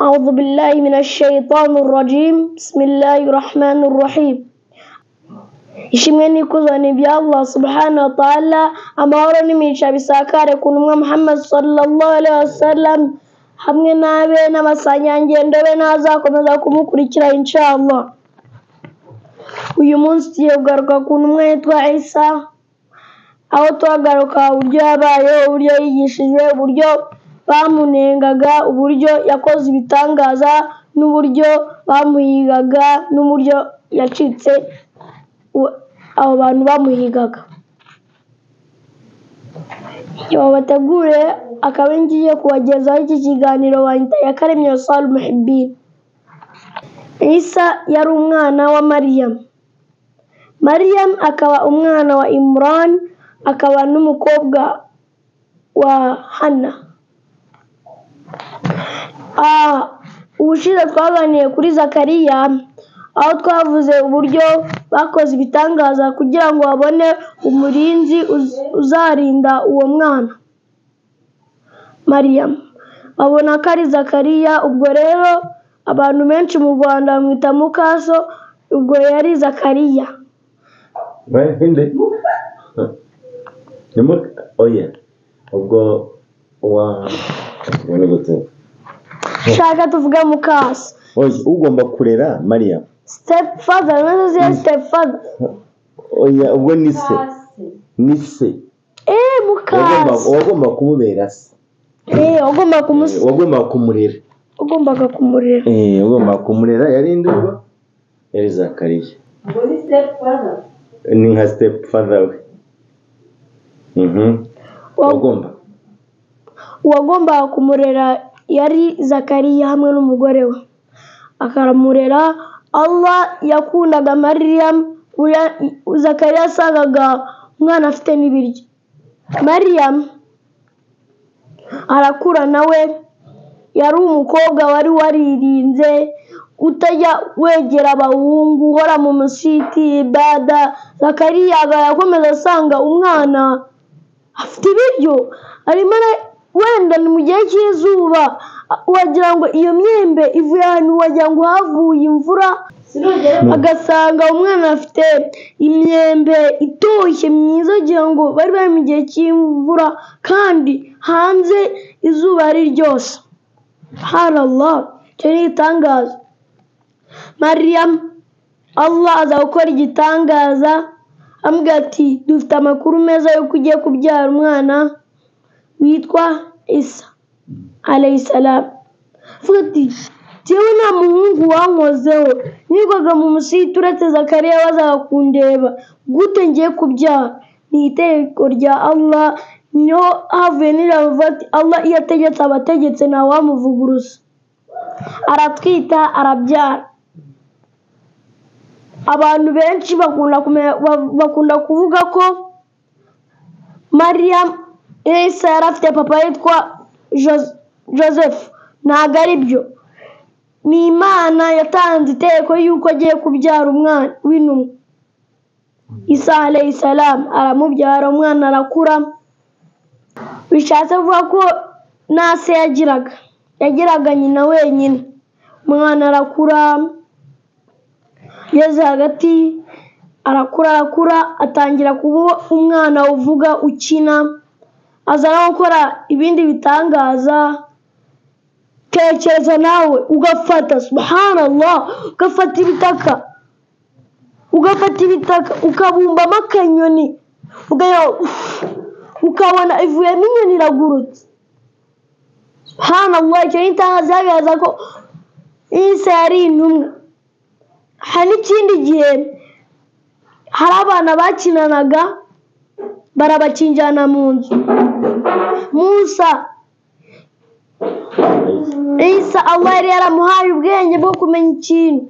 أعوذ بالله من الشيطان الرجيم بسم الله الرحمن الرحيم ishimwe n'ikuzani bya Allah subhanahu wa ta'ala amahoro n'imigisha bisakare ku ntumwa Muhammad sallallahu alaihi wasallam hamwe n'abe n'abasanyangendo be n'azakomeza kumukurikira inshallah. Uyu munsi tugiye kugaruka ku ntumwa yitwa Isa, aho twagaruka uburyo yabayeho, uburyo yigishijwe, uburyo bamunengaga, uburyo yakoze ibitangaza, n'uburyo bamuhigaga, n'uburyo yacitse abo bantu bamuhigaga. Iyo bategure akaba ngiye kubagezaho iki kiganiro wanyita Yakaremye Sal Muhibbin. Isa yari umwana wa Maryam akaba umwana wa Imran, akaba n'umukobwa wa Hana. Ubushize twaganiye kuri Zakariya, aho twavuze uburyo bakoze ibitangaza kugira ngo babone umurinzi uzarinda uwo mwana Maryam. Babona ko ari Zakariya, ubwo rero abantu benshi mu Rwanda bamwita Mukaso, ubwo yari Zakariya. Ubwo shaka tuvuga Mukaso. Ugomba kurera Maryam. Stepfather, stepfather. Ubwo ni se. Mukaso. Wagomba kumubera se. Wagomba kumurera. Ugomba kumurera yari ndurwa yari Zakariya. Ni stepfather. Ni nka stepfather we. Wagomba kumurera yari Zakariya hamwe n'umugore we. Akaramurera. Allah yakundaga Maryam, Zakariya asagaga umwana afite n'ibiryo. Maryam arakura nawe, yari umukobwa wari waririnze, utajya wegera abahungu, uhora mu musiti ibada. Zakariya yakomeza asanga umwana afite ibiryo, arimo wenda ni mu gihe cy'izuba, wagira ngo iyo myembe ivuye ahantu, wagira ngo havuye imvura, agasanga umwana afite imyembe itoshye myiza, wagira ngo bari mu gihe cy'imvura kandi hanze izuba ari ryose. Subhanallah, icyo ni igitangaza. Maryam, Allah aza gukora igitangaza, amubwira ati dufite amakuru meza yuko ugiye kubyara umwana witwa Isa alayhi salam. Avuga ati jewe nta muhungu wankozeho, nirwaga mu musiti uretse Zakariya wazaga kundeba, gute ngiye kubyara? Ni itegeko rya Allah, niyo havuye n'ijambo ati Allah iyo ategetse abategetse nta wamuvuguruza. Aratwita, arabyara. Abantu benshi bakunda kuvuga ko Maryam Isa yari afite papa yitwa Joseph. Ntabwo ari byo. Ni Imana yatanze itegeko yuko agiye kubyara umwana w'intumwa. Isa alayhi salam aramubyara, umwana arakura. Bishatse kuvuga ko nta se yagiraga nyina wenyine. Umwana arakura, yeze hagati, arakura, atangira kuba umwana uvuga, ukina, aza no gukora ibindi bitangaza. Tekereza nawe ugafata, subhanallah, ugafata ibitaka ukabumbamo akanyoni, ukabona ivuyemo inyoni iragurutse. Subhanallah, icyo ni itangaza rigaragaza ko Isa yari intumwa. Hari n'ikindi gihe hari abana bakinanaga, barabakinjana mu nzu. Musa, Isa Allah yari yaramuhaye ubwenge bwo kumenya ikintu.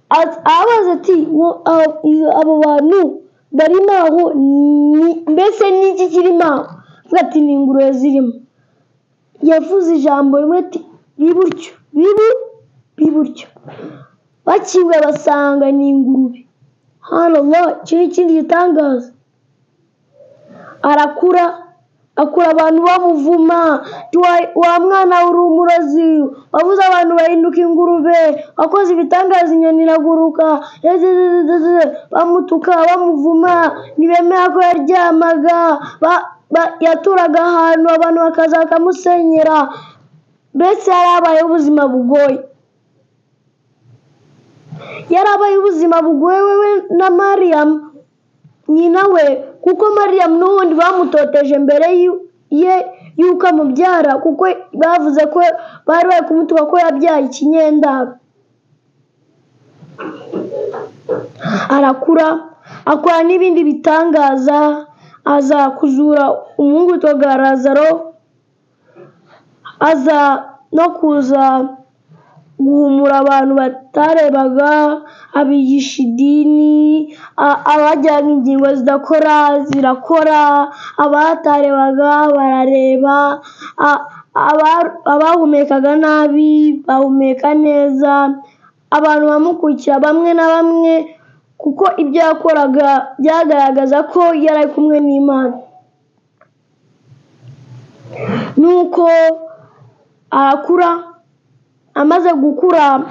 Abaza ati abo bantu barimo aho, mbese n'iki kirimo aho? Avuga ati ni ingurube zirimo. Yavuze ijambo rimwe ati biburyo. Bakiwe basanga ni ingurube. Subhanallah, icyo ni ikindi gitangaza. Arakura, akura abantu bamuvuma, wa mwana uri umurozi, wabuze abantu bahinduka ingurube, wakoze ibitangaza inyoni iraguruka, bamutuka bamuvuma, ntibemera ko yaryamaga, yaturaga ahantu abantu bakaza bakamusenyera. Mbese yarabaye ubuzima bugoye, yarabaye ubuzima bugoye wewe na Mariyamu nyina we, kuko Mariyamu n'ubundi bamutoteje mbere yuko amubyara, kuko bavuze ko bari bari kumutuka ko yabyaye ikinyendaro. Arakura, akora n'ibindi bitangaza, aza kuzura umuhungu witwaga Lazaro, aza no kuza guhumura abantu batarebaga, abigisha idini, abajyaga ingingo zidakora zirakora, abatarebaga barareba, abahumekaga nabi bahumeka neza, abantu bamukurikira bamwe na bamwe, kuko ibyo yakoraga byagaragaza ko yari ari kumwe n'Imana. Nuko arakura, amaze gukura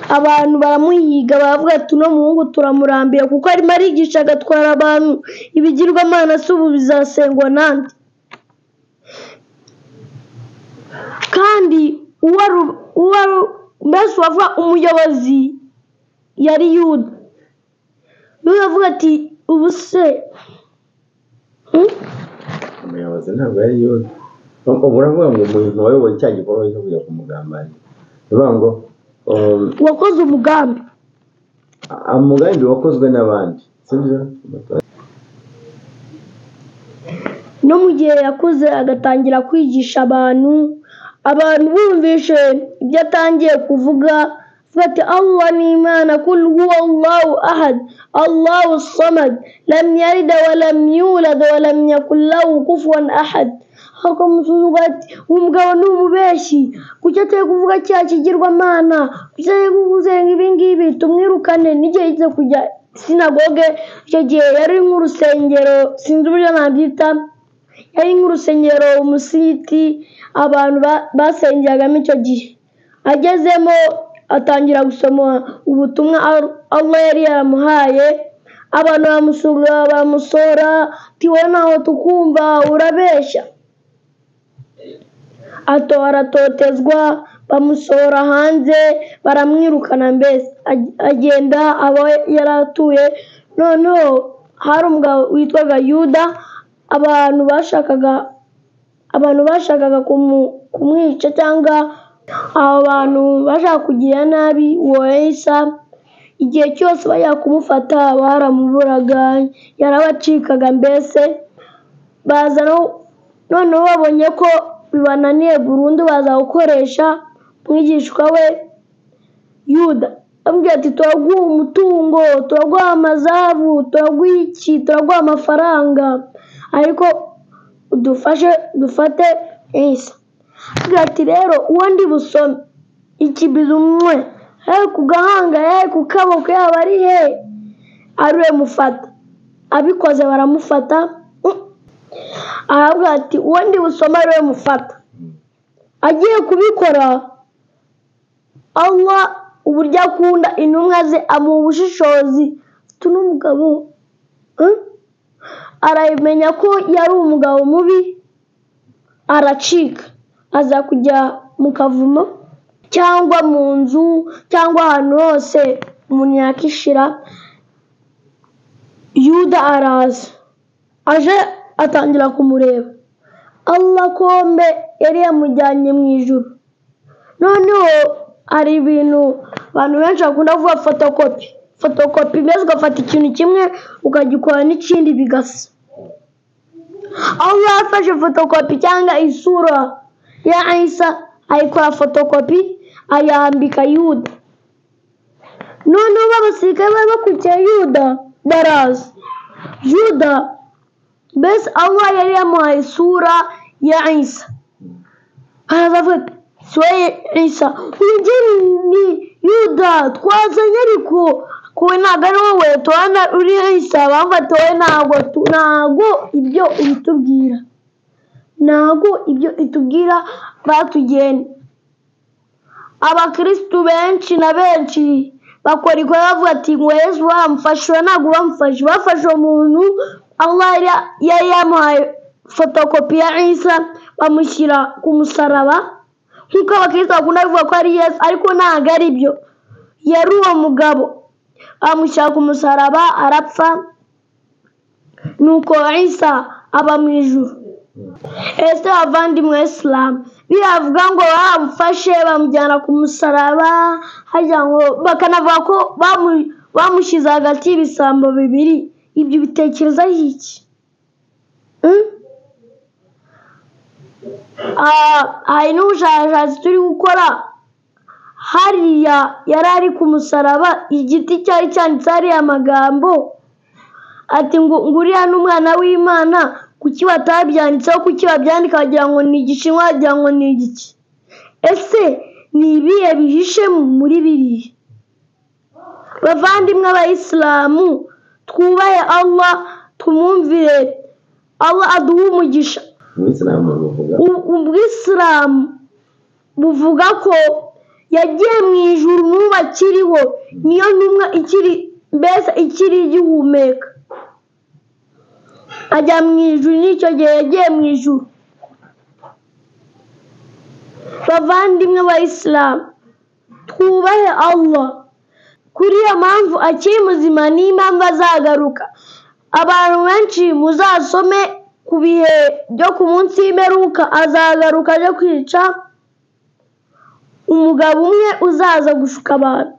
abantu baramuhiga, baravuga ati uno muhungu turamurambiye kuko arimo arigisha agatwara abantu ibigirwamana, se ubu bizasengwa nande? Kandi mbese uwavuga umuyobozi yari Yuda. Yuda avuga ati ubu se umuyobozi ntabwo yari Yuda. Uravuga ngo umuntu wayoboye cya gikorwa cyo kujya kumugambanira, uvuga ngo wakoze umugambi wakozwe n'abandi, sibyo? No mu gihe yakuze agatangira kwigisha abantu bumvishe ibyo atangiye kuvuga, ati Allah ni Imana, kul huwa Allahu ahad, Allahu samad, lam yalid wa lam yulad wa lam yakul lahu kufuwan ahad. Hakamusuzuga ati umugabo ni umubeshyi, kuki ateye kuvuga cya kigirwamana, kuki ateye kuvuzenga ibingibi, tumwirukane. N'igihe yize kujya sinagoge, icyo gihe yari nk'urusengero, sinzi uburyo nabyita, yari nk'urusengero umusiti abantu basengeragamo icyo gihe. Agezemo atangira gusoma ubutumwa Allah yari yaramuhaye, abantu bamusora, ati wowe ntaho tukumva, urabeshya. Aratotezwa, bamusohora hanze, baramwirukana. Mbese agenda aba yaratuye. Noneho hari umugabo witwaga Yuda, abantu bashakaga kumwica, cyangwa abantu bashaka kugira nabi uwo Isa. Igihe cyose bajya kumufata baramuburaga, yarabacikaga. Mbese baza noneho babonye ko bibananiye burundu, baza gukoresha umwigishwa we Yuda. Bamubwira ati turaguha umutungo, turaguha amazahabu, turaguha iki, turaguha amafaranga, ariko dufate Isa. Bamubwira ati rero uwo ndi busome ikibizo umwe, ku gahanga, ku kaboko, yaba ari he, ariwe mufata. Abikoze baramufata. Aravuga ati uwo ndi busoma ariwe mufata. Agiye kubikora, Allah uburyo akunda intumwa ze amuha ubushishozi. Uno mugabo arabimenya ko yari umugabo mubi, aracika, aza kujya mu kavumo cyangwa mu nzu cyangwa ahantu hose umuntu yakishira. Yuda araza, aje atangira kumureba. Allah kombe yari yamujyanye mu ijuru. Noneho hari ibintu abantu benshi bakunda kuvuga fotokopi, mbese ugafata ikintu kimwe ukagikora n'ikindi bigasa. Allah yafashe fotokopi cyangwa isura ya Isa, ayikora fotokopi, ayambika Yuda. Noneho abasirikare bari bakurikiye Yuda baraza. Yuda mbese Allah yari yamuhaye isura ya Isa. Araza avuga siwe Isa, uyu ni Yuda twazanye, ariko kuwe ntabwo ari wowe, tubona uri Isa. Bamufata wowe ntabwo ibyo ubitubwira. ntabwo ibyo itubwira batugeni. Abakristu benshi na benshi bakora ikosa bavuga ati ngo Yesu bamufashe, ntabwo bamufashe. Bafashe umuntu Allah yari yamuhaye fotokopi ya Isa bamushyira ku musaraba, nk'uko abakristo bakunda kuvuga ko ari Yesu, ariko ntabwo ari byo. Yari uwo mugabo bamushyira ku musaraba arapfa, nuko Isa aba mu ijuru. Ese bavandimwe Islam biravuga ngo bamufashe bamujyana ku musaraba, hajya ngo bakanavuga ko bamushyize hagati y'ibisambo bibiri. Ibyo bitekerezaho iki? Hari n'ubushakashatsi turi gukora. Hariya yari ari ku musaraba, igiti cyari cyanditse hariya amagambo ati ngo uriya n'umwana w'Imana. Kuki batabyanditseho? Kuki babyandika bagira ngo ni igishinwa, bagira ngo ni igiki? Ese ni ibihe bihishe muri biriya? Bavandimwe Abayisilamu, twubahe Allah, tumwumvire. Allah aduhe umugisha. Ubwisilamu buvuga ko yagiye mu ijuru n'ubu akiriho, niyo ntumwa ikiri igihumeka. Ajya mu ijuru, n'icyo gihe yagiye mu ijuru. Bavandimwe Abayisilamu, twubahe Allah. Kuri iyo mpamvu akiri muzima n'impamvu azagaruka. Abantu benshi muzasome ku bihe byo ku munsi w'imperuka, azagaruka aje kwica umugabo umwe uzaza gushuka abantu.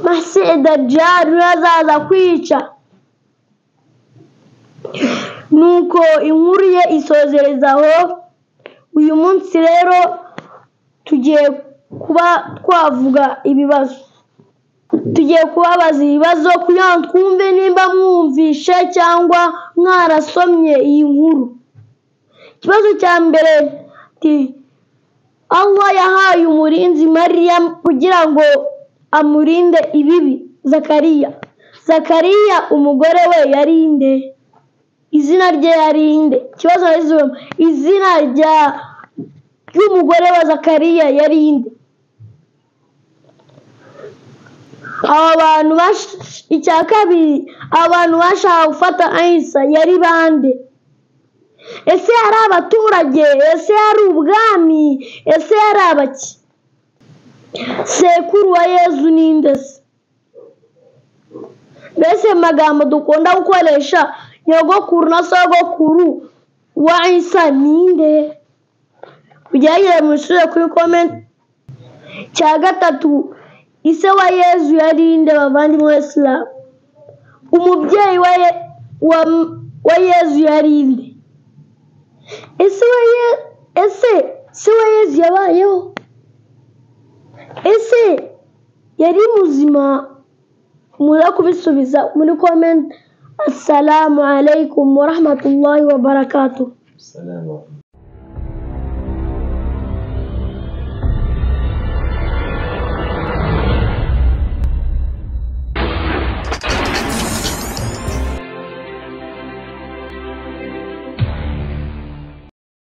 Masih Dajjal azaza kwica. Nuko inkuru ye isozerezaho. Uyu munsi rero tugiye kuba twavuga ibibazo. Tugiye kubabaza ibibazo kugira ngo twumve nimba mwumvishe cyangwa mwarasomye iyi nkuru. Ikibazo cya mbere ati Allah yahaye umurinzi Maryam kugira ngo amurinde ibibi. Zakariya umugore we yari nde? Izina rye yari nde? Ikibazo yazizwemo izina ry'umugore wa Zakariya yari nde? Icya kabiri, abantu bashaka gufata Isa yari bande? Ese yari abaturage? Ese yari ubwami? Ese yari abaki? Sekuru wa Yezu ni nde se? Mbese magambo dukunda gukoresha nyogokuru na sogokuru wa Isa ni nde? Kugerageza musubire kuri comment. Cya gatatu, ise wa Yezu yari nde bavandimwe Islam? Umubyeyi wa Yezu yari nde? Ese se wa Yezu yabayeho? Ese yari muzima? Mura kubisubiza muri comment. Assalamu alaikum wa rahmatullahi wa barakatuh.